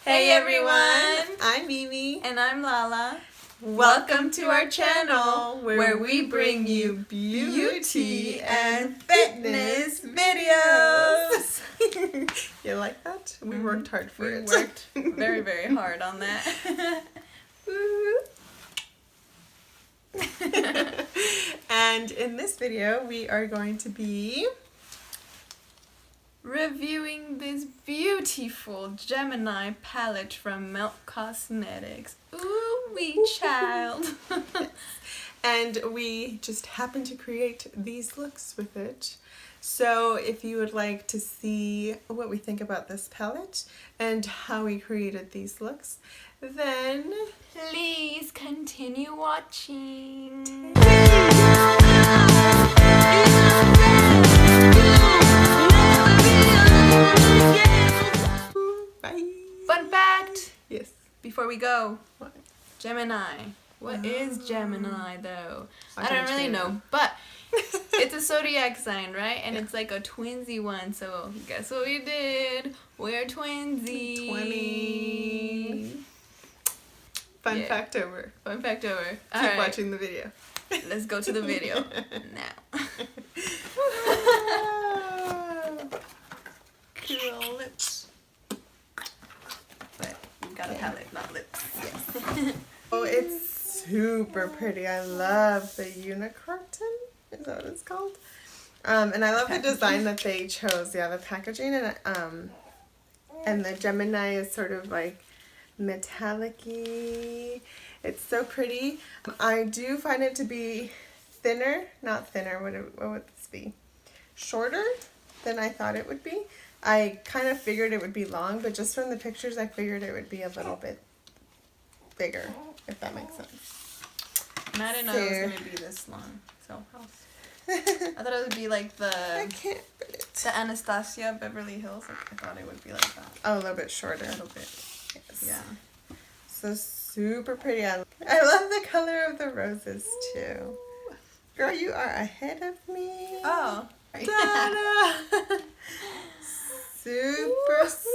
Hey everyone! I'm Mimi. And I'm Lala. Welcome to our channel where we bring you beauty and fitness videos. You like that? We worked hard for it. We worked very, very hard on that. And in this video, we are going to be reviewing this beautiful Gemini palette from Melt Cosmetics. Ooh, wee child. And we just happened to create these looks with it. So if you would like to see what we think about this palette and how we created these looks, then please continue watching. Bye. Fun fact! Yes. Before we go, What? Gemini. What is Gemini though? I don't don't really know, but it's a zodiac sign, right? And it's like a twinsy one, so guess what we did? We're twinsy. 20. Fun fact over. Fun fact over. Keep watching the video. Let's go to the video now. Cool lips. But you got a palette, not lips. Yes. Oh, it's super pretty. I love the unicorn. Is that what it's called? And I love the design that they chose. Yeah, the packaging and the Gemini is sort of like metallic-y. It's so pretty. I do find it to be thinner, not thinner, what would this be? Shorter than I thought it would be. I kind of figured it would be long, but just from the pictures I figured it would be a little bit bigger, if that makes sense. And I didn't know it was going to be this long. So, I thought it would be like the Anastasia Beverly Hills. Like, I thought it would be like that. Oh, a little bit shorter. A little bit. Yes. Yeah. So super pretty. I love the color of the roses too. Girl, you are ahead of me. Oh. Ta-da!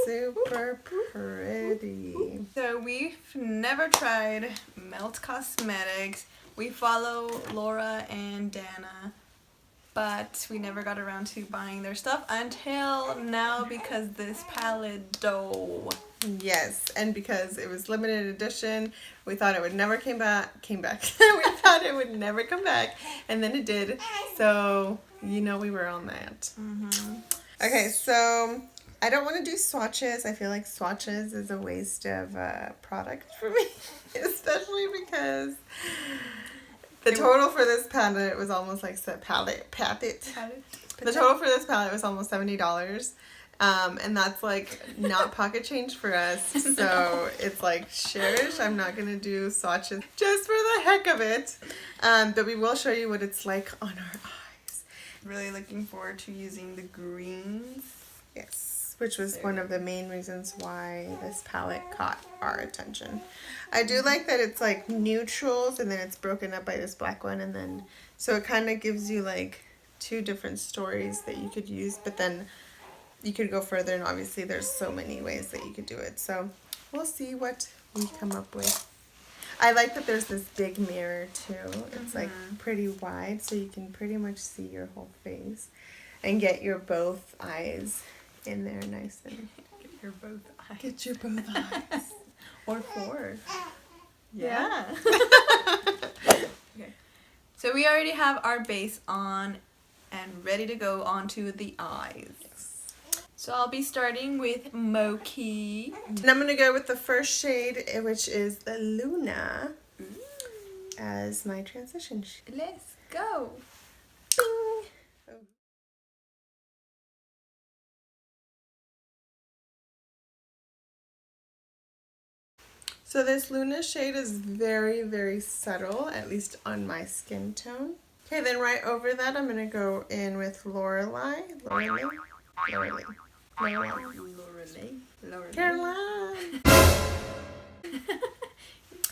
Super pretty. So we've never tried Melt Cosmetics. We follow Laura and Dana, but we never got around to buying their stuff until now because this palette though. Yes, and because it was limited edition, we thought it would never came back. We thought it would never come back, and then it did. So, you know, we were on that. Mm-hmm. Okay, so I don't want to do swatches. I feel like swatches is a waste of product for me, especially because the total for this palette was almost like The total for this palette was almost $70. And that's like not pocket change for us. So it's like, shush, I'm not going to do swatches just for the heck of it. But we will show you what it's like on our eyes. Really looking forward to using the greens. Yes, which was one of the main reasons why this palette caught our attention. I do like that it's like neutrals and then it's broken up by this black one, and then so it kind of gives you like two different stories that you could use, but then you could go further, and obviously there's so many ways that you could do it. So we'll see what we come up with. I like that there's this big mirror too. It's like pretty wide, so you can pretty much see your whole face and get your both eyes in there nice and Get your both eyes. get your both eyes. Or four. Yeah. Okay. So we already have our base on and ready to go onto the eyes. So I'll be starting with Mochi. And I'm going to go with the first shade, which is the Luna, as my transition shade. Let's go. Bing. So this Luna shade is very, very subtle, at least on my skin tone. Okay, then right over that, I'm going to go in with Lorelei. Caroline.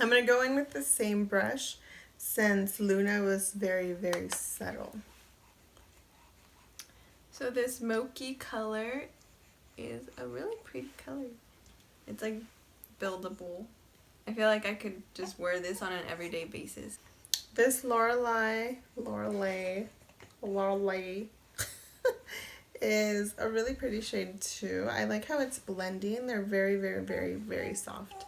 I'm going to go in with the same brush since Luna was very, very subtle. So this Mochi color is a really pretty color. It's like buildable. I feel like I could just wear this on an everyday basis. This Lorelei is a really pretty shade too. I like how it's blending. They're very, very, very, very soft.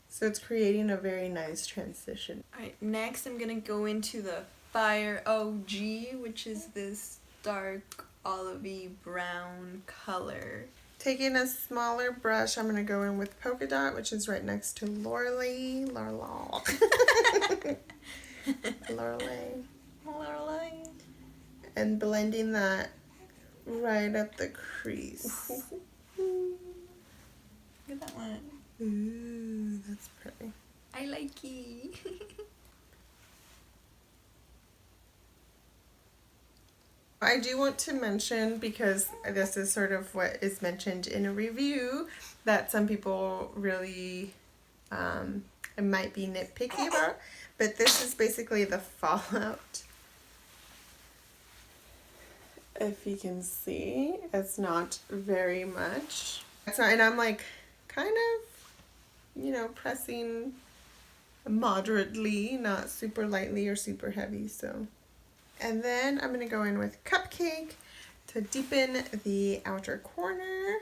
So it's creating a very nice transition. Alright, next I'm gonna go into the Fire OG, which is this dark olivey brown color. Taking a smaller brush, I'm going to go in with Polka Dot, which is right next to Lorelei. And blending that right up the crease. Look at that one. Ooh, that's pretty. I like it. I do want to mention, because this is sort of what is mentioned in a review, that some people really might be nitpicky about, but this is basically the fallout. If you can see, it's not very much. So, and I'm like kind of, you know, pressing moderately, not super lightly or super heavy, so. And then I'm going to go in with Cupcake to deepen the outer corner.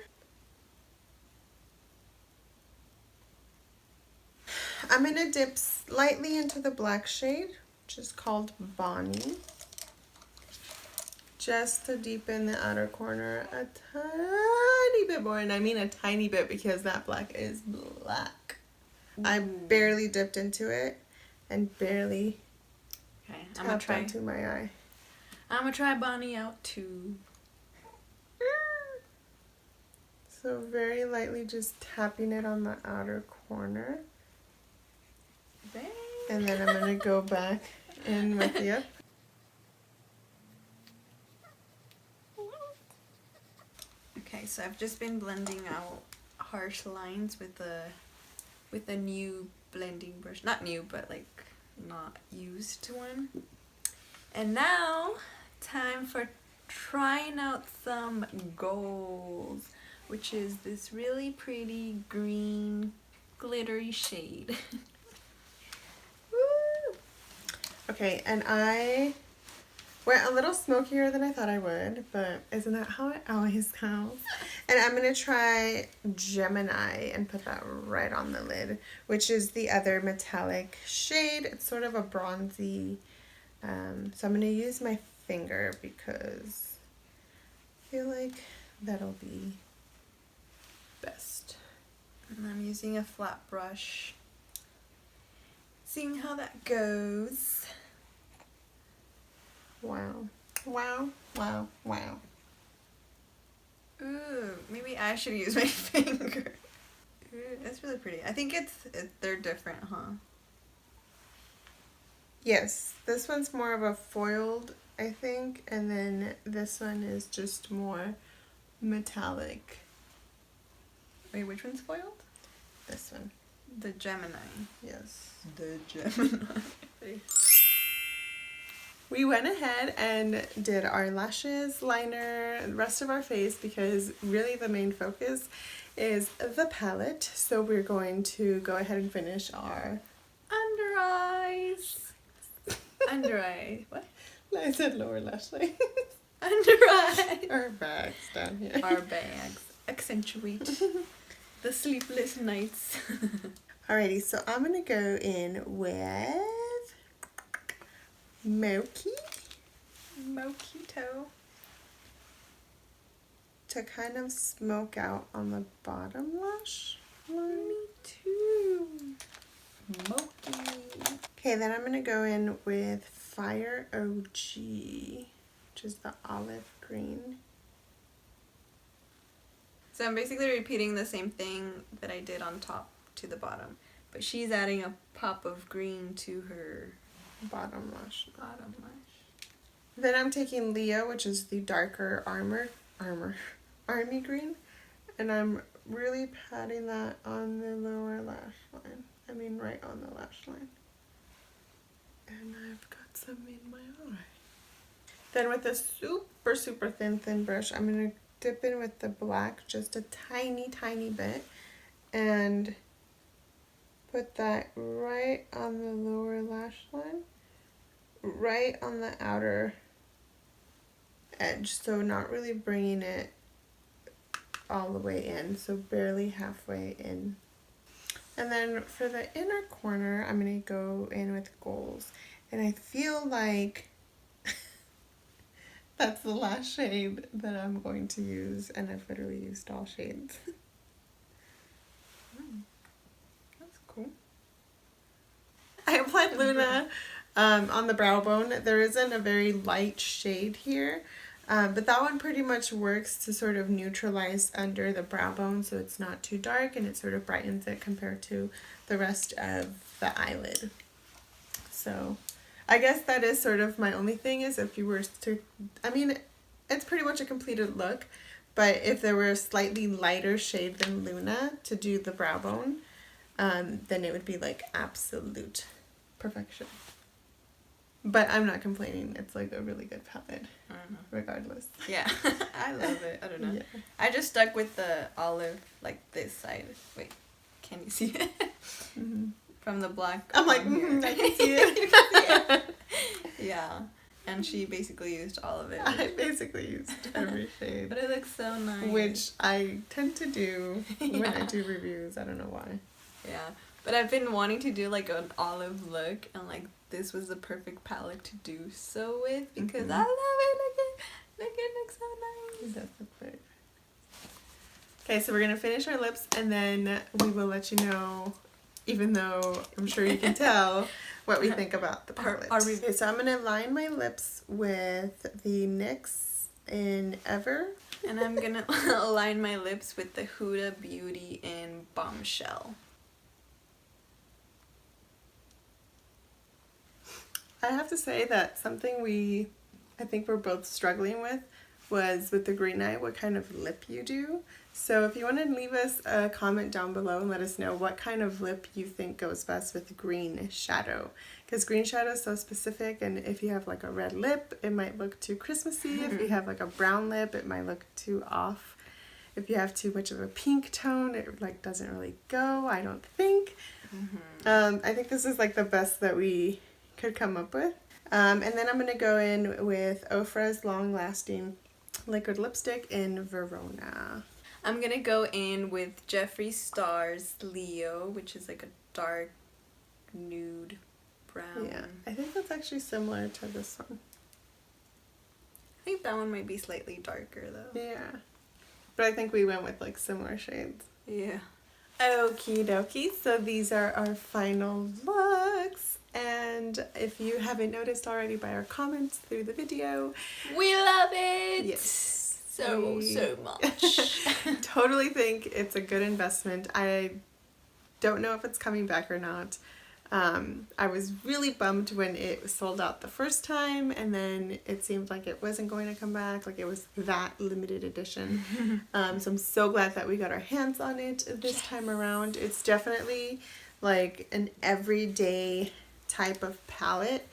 I'm going to dip slightly into the black shade, which is called Bonnie, just to deepen the outer corner a tiny bit more. And I mean a tiny bit because that black is black. I barely dipped into it and barely I'm gonna try onto my eye. I'm gonna try Bonnie out too. So very lightly just tapping it on the outer corner. Bang. And then I'm gonna go back in with the Okay, so I've just been blending out harsh lines with a new blending brush. Not new, but like not used one. And now, time for trying out some goals, which is this really pretty green glittery shade. Woo! Okay, and I went a little smokier than I thought I would, but isn't that how it always goes? And I'm going to try Gemini and put that right on the lid, which is the other metallic shade. It's sort of a bronzy, so I'm going to use my finger because I feel like that'll be best. And I'm using a flat brush, seeing how that goes. Wow. Wow, wow, wow. Ooh, maybe I should use my finger. Ooh, that's really pretty. I think they're different, huh? Yes, this one's more of a foiled, I think, and then this one is just more metallic. Wait, which one's foiled? This one. The Gemini. Yes. The Gemini. We went ahead and did our lashes, liner, the rest of our face because really the main focus is the palette. So we're going to go ahead and finish our under eyes. Under eye. What? I said lower lash line. Under eye. Our bags down here. Our bags accentuate the sleepless nights. Alrighty, so I'm gonna go in with Mokito to kind of smoke out on the bottom lash line. Me too. Smoky. Okay, then I'm gonna go in with Fire OG, which is the olive green. So I'm basically repeating the same thing that I did on top to the bottom, but she's adding a pop of green to her Bottom lash. Then I'm taking Leo, which is the darker army green, and I'm really patting that on the lower lash line. I mean right on the lash line. And I've got some in my eye. Then with a super thin brush, I'm going to dip in with the black just a tiny bit and put that right on the lower lash line, right on the outer edge, so not really bringing it all the way in, so barely halfway in. And then for the inner corner, I'm going to go in with goals, and I feel like that's the last shade that I'm going to use, and I've literally used all shades. That's cool. I applied Luna on the brow bone. There isn't a very light shade here, but that one pretty much works to sort of neutralize under the brow bone, so it's not too dark, and it sort of brightens it compared to the rest of the eyelid. So I guess that is sort of my only thing, is if you were to, I mean, it's pretty much a completed look, but if there were a slightly lighter shade than Luna to do the brow bone, then it would be like absolute perfection. But I'm not complaining. It's like a really good palette, regardless. Yeah, I love it. I don't know. Yeah. I just stuck with the olive, like this side. Wait, can you see it? Mm-hmm. From the black. I'm like, I can see it. You can see it. Yeah, and she basically used all of it. I basically used every shade. But it looks so nice. Which I tend to do when I Yeah. do reviews. I don't know why. Yeah, but I've been wanting to do like an olive look, and like this was the perfect palette to do so with, because I love it. Look, it looks so nice. It does look very. Okay, so we're gonna finish our lips, and then we will let you know, even though I'm sure you can tell, what we think about the palette. Okay, so I'm gonna line my lips with the NYX in Ever. And I'm gonna align my lips with the Huda Beauty in Bombshell. I have to say that something I think we're both struggling was with the green eye, what kind of lip you do. So if you want to leave us a comment down below and let us know what kind of lip you think goes best with green shadow. Because green shadow is so specific, and if you have like a red lip, it might look too Christmassy. If you have like a brown lip, it might look too off. If you have too much of a pink tone, it like doesn't really go, I don't think. I think this is like the best that we could come up with. And then I'm going to go in with Ofra's Long Lasting Liquid Lipstick in Verona. I'm gonna go in with Jeffree Star's Leo, which is like a dark nude brown. Yeah, I think that's actually similar to this one. I think that one might be slightly darker though. Yeah, but I think we went with like similar shades. Yeah. Okie dokie, so these are our final looks, and if you haven't noticed already by our comments through the video, We love it! yes, So much. totally think it's a good investment. I don't know if it's coming back or not. I was really bummed when it sold out the first time, and then it seemed like it wasn't going to come back, like it was that limited edition. So I'm so glad that we got our hands on it this time around. It's definitely like an everyday type of palette,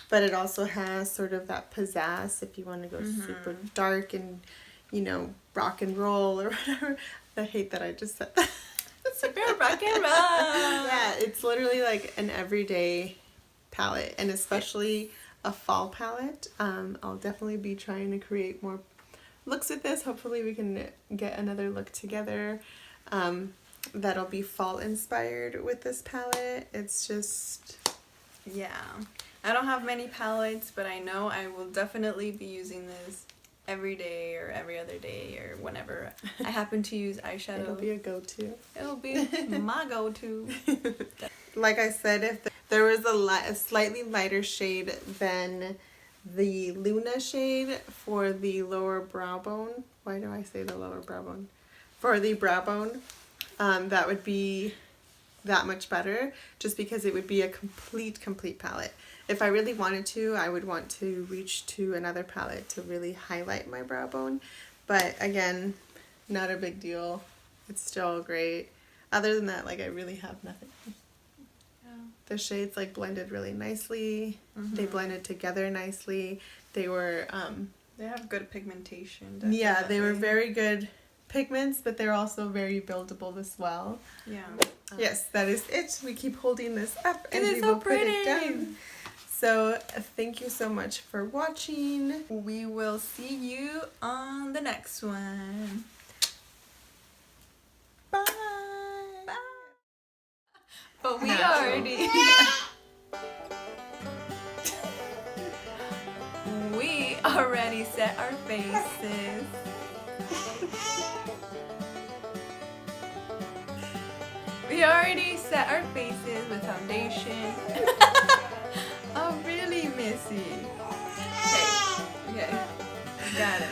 but it also has sort of that pizzazz if you want to go super dark and, you know, rock and roll or whatever. I hate that I just said that. Super rock and roll! Yeah, it's literally like an everyday palette, and especially a fall palette. I'll definitely be trying to create more looks with this. Hopefully we can get another look together that'll be fall inspired with this palette. It's just... Yeah. I don't have many palettes, but I know I will definitely be using this every day or every other day or whenever I happen to use eyeshadow. It'll be a go-to. It'll be my go-to. Like I said, if there was a slightly lighter shade than the Luna shade for the lower brow bone, why do I say the lower brow bone? For the brow bone, that would be that much better, just because it would be a complete palette. If I really wanted to, I would want to reach to another palette to really highlight my brow bone, but again, not a big deal. It's still great. Other than that, like, I really have nothing. Yeah. The shades like blended really nicely. They blended together nicely. They were They have good pigmentation. yeah, they were definitely. very good pigments, but they're also very buildable as well. Yeah. Yes, that is it. We keep holding this up and It is we so will put it pretty. down. So thank you so much for watching. We will see you on the next one. Bye. Bye. But we Natural. already we already set our faces. We already set our faces with foundation. Oh, really, Missy? Okay. Got it.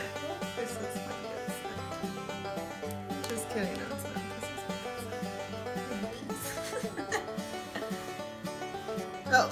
This is my good. Just kidding. No, it's not. This is my good. Oh.